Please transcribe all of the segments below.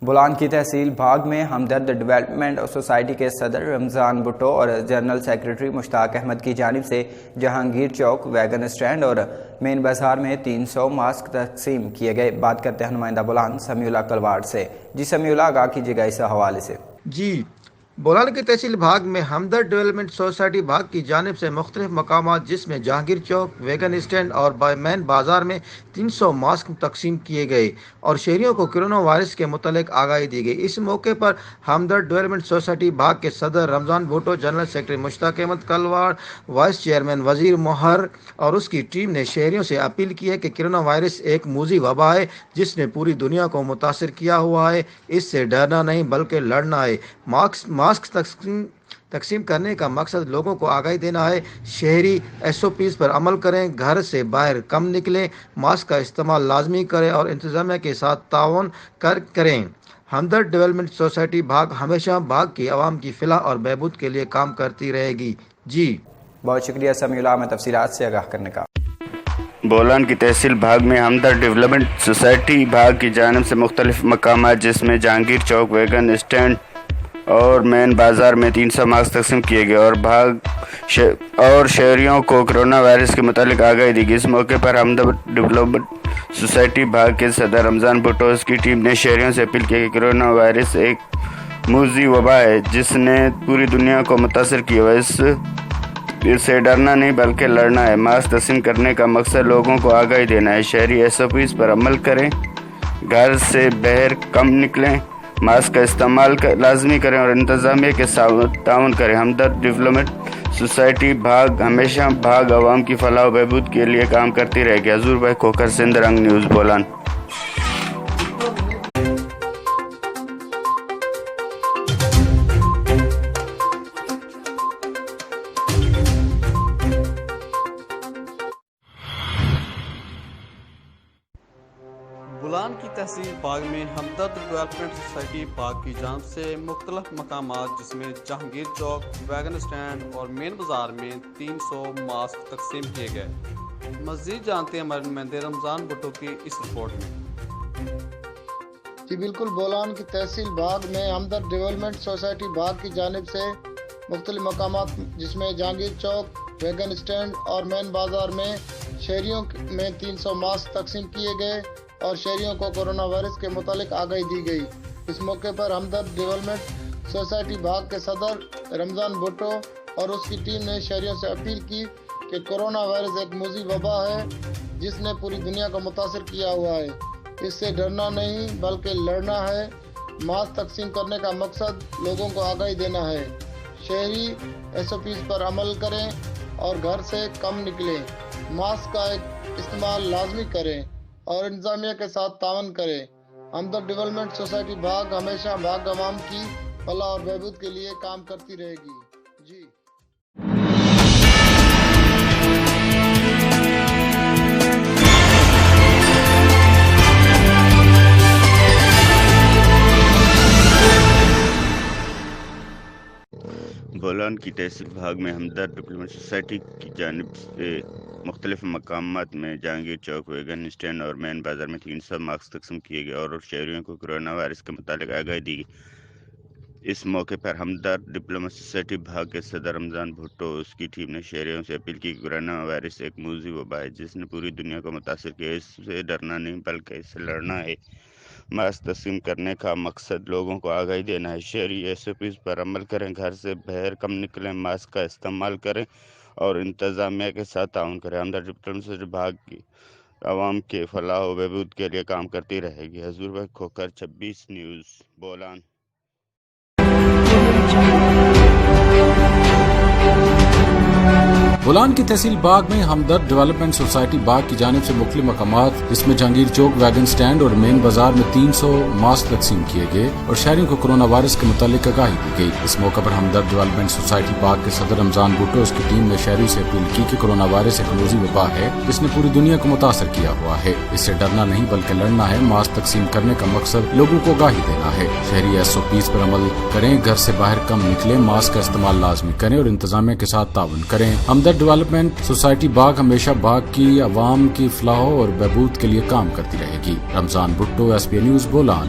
بولان کی تحصیل باغ میں ہمدرد development society کے صدر رمضان بھٹو اور جنرل سیکرٹری مشتاق احمد کی جانب سے جہانگیر چوک ویگن اسٹینڈ اور مین بازار میں 300 ماسک تقسیم کیے گئے۔ بات کرتے ہیں نمائندہ بولان سمیع اللہ کلواڑ سے۔ سمیع اللہ آگاہ کیجیے گا اس حوالے سے۔ بولان کی تحصیل باغ میں ہمدرد ڈیولپمنٹ سوسائٹی باغ کی جانب سے مختلف مقامات جس میں جہانگیر چوک ویگن اسٹینڈ اور مین بازار میں 300 ماسک تقسیم کیے گئے اور شہریوں کو کرونا وائرس کے متعلق آگاہی دی گئی۔ اس موقع پر ہمدرد ڈیولپمنٹ سوسائٹی باغ کے صدر رمضان بھٹو، جنرل سیکرٹری مشتاق احمد کلواڑ، وائس چیئرمین وزیر مہر اور اس کی ٹیم نے شہریوں سے اپیل کی ہے کہ کرونا وائرس ایک موذی وبا ہے جس نے پوری دنیا کو متاثر کیا ہوا ہے۔ اس سے ڈرنا نہیں بلکہ لڑنا ہے۔ ماسک تقسیم کرنے کا مقصد لوگوں کو آگاہی دینا ہے۔ شہری SOPs پر عمل کریں، گھر سے باہر کم نکلیں، ماسک کا استعمال لازمی کریں اور انتظامیہ کے ساتھ تعاون کریں۔ ہمدرد ڈیولپمنٹ سوسائٹی باغ ہمیشہ باغ کی عوام کی فلاح اور بہبود کے لیے کام کرتی رہے گی۔ بہت شکریہ سمیع اللہ میں تفصیلات سے آگاہ کرنے کا۔ بولان کی تحصیل باغ میں ہمدرد ڈیولپمنٹ سوسائٹی باغ کی جانب سے مختلف مقامات جس میں جہانگیر چوک ویگن اسٹینڈ اور مین بازار میں 300 ماسک تقسیم کیے گئے اور شہریوں کو کرونا وائرس کے متعلق آگاہی دی گئی۔ اس موقع پر ہمدرد ڈیولپمنٹ سوسائٹی باغ کے صدر رمضان بھٹو اس کی ٹیم نے شہریوں سے اپیل کی کہ کرونا وائرس ایک موذی وبا ہے جس نے پوری دنیا کو متاثر کیا ہوا ہے۔ اس سے ڈرنا نہیں بلکہ لڑنا ہے۔ ماسک تقسیم کرنے کا مقصد لوگوں کو آگاہی دینا ہے۔ شہری SOPs پر عمل کریں، گھر سے باہر کم نکلیں، ماسک کا استعمال لازمی کریں اور انتظامیہ کے ساتھ تعاون کریں۔ ہمدرد ڈیولپمنٹ سوسائٹی باغ ہمیشہ باغ عوام کی فلاح و بہبود کے لیے کام کرتی رہے گی۔ حضور بھائی کھوکھر، سندھ رنگ نیوز، بولان۔ بولان کی تحصیل باغ میں ہمدرد ڈیولپمنٹ سوسائٹی باغ کی جانب سے مختلف مقامات جس میں جہانگیر چوک ویگن اسٹینڈ اور مین بازار میں 300 ماسک تقسیم کیے گئے۔ مزید جانتے ہیں ہمارے نمائندے رمضان بھٹو کی اس رپورٹ میں۔ بالکل، بولان کی تحصیل باغ میں ہمدرد ڈیولپمنٹ سوسائٹی باغ کی جانب سے مختلف مقامات جس میں جہانگیر چوک ویگن اسٹینڈ اور مین بازار میں شہریوں میں 300 ماسک تقسیم کیے گئے اور شہریوں کو کرونا وائرس کے متعلق آگاہی دی گئی۔ اس موقع پر ہمدرد ڈیولپمنٹ سوسائٹی باغ کے صدر رمضان بھٹو اور اس کی ٹیم نے شہریوں سے اپیل کی کہ کرونا وائرس ایک موذی وبا ہے جس نے پوری دنیا کو متاثر کیا ہوا ہے۔ اس سے ڈرنا نہیں بلکہ لڑنا ہے۔ ماسک تقسیم کرنے کا مقصد لوگوں کو آگاہی دینا ہے۔ شہری SOPs پر عمل کریں اور گھر سے کم نکلیں، ماسک کا استعمال لازمی کریں اور انتظامیہ کے ساتھ تعاون کریں۔ ہمدرد ڈیولپمنٹ سوسائٹی باغ ہمیشہ باغ عوام کی فلاح اور بہبود کے لیے کام کرتی رہے گی۔ بولان کی تحصیل باغ میں ہمدرد ڈیولپمنٹ سوسائٹی کی جانب سے مختلف مقامات میں جہانگیر چوک ویگن اسٹینڈ اور مین بازار میں 300 ماسک تقسیم کیے گئے اور شہریوں کو کرونا وائرس کے متعلق آگاہی دی گئی۔ اس موقع پر ہمدرد ڈیولپمنٹ سوسائٹی باغ کے صدر رمضان بھٹو اس کی ٹیم نے شہریوں سے اپیل کی کہ کرونا وائرس ایک موذی وبا ہے جس نے پوری دنیا کو متاثر کیا ہے۔ اس سے ڈرنا نہیں بلکہ اس سے لڑنا ہے۔ ماسک تقسیم کرنے کا مقصد لوگوں کو آگاہی دینا ہے۔ شہری SOPs پر عمل کریں، گھر سے باہر کم نکلیں، ماسک کا استعمال کریں اور انتظامیہ کے ساتھ تعاون کریں۔ ہمدرد ڈیولپمنٹ سوسائٹی باغ کی عوام کے فلاح و بہبود کے لیے کام کرتی رہے گی۔ حضور بھائی کھوکھر، 26 نیوز، بولان۔ بولان کی تحصیل باغ میں ہمدرد ڈیولپمنٹ سوسائٹی باغ کی جانب سے مختلف مقامات جس میں جہانگیر چوک ویگن سٹینڈ اور مین بازار میں 300 ماسک تقسیم کیے گئے اور شہریوں کو کرونا وائرس کے متعلق آگاہی دی گئی۔ اس موقع پر ہمدرد ڈیولپمنٹ سوسائٹی باغ کے صدر رمضان بھٹو اس کی ٹیم نے شہریوں سے اپیل کی کہ کرونا وائرس ایک موذی وبا ہے جس نے پوری دنیا کو متاثر کیا ہوا ہے۔ اس سے ڈرنا نہیں بلکہ لڑنا ہے۔ ماسک تقسیم کرنے کا مقصد لوگوں کو آگاہی دینا ہے۔ شہری SOPs پر عمل کریں، گھر سے باہر کم نکلیں، ماسک کا استعمال لازمی کریں اور انتظامیہ کے ساتھ تعاون کریں۔ ہمدرد ڈیولپمنٹ سوسائٹی باغ ہمیشہ باغ کی عوام کی فلاح اور بہبود کے لیے کام کرتی رہے گی۔ Ramzan Bhutto, SBA news, Bolan.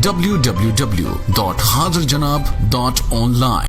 www.hazirjanab.online।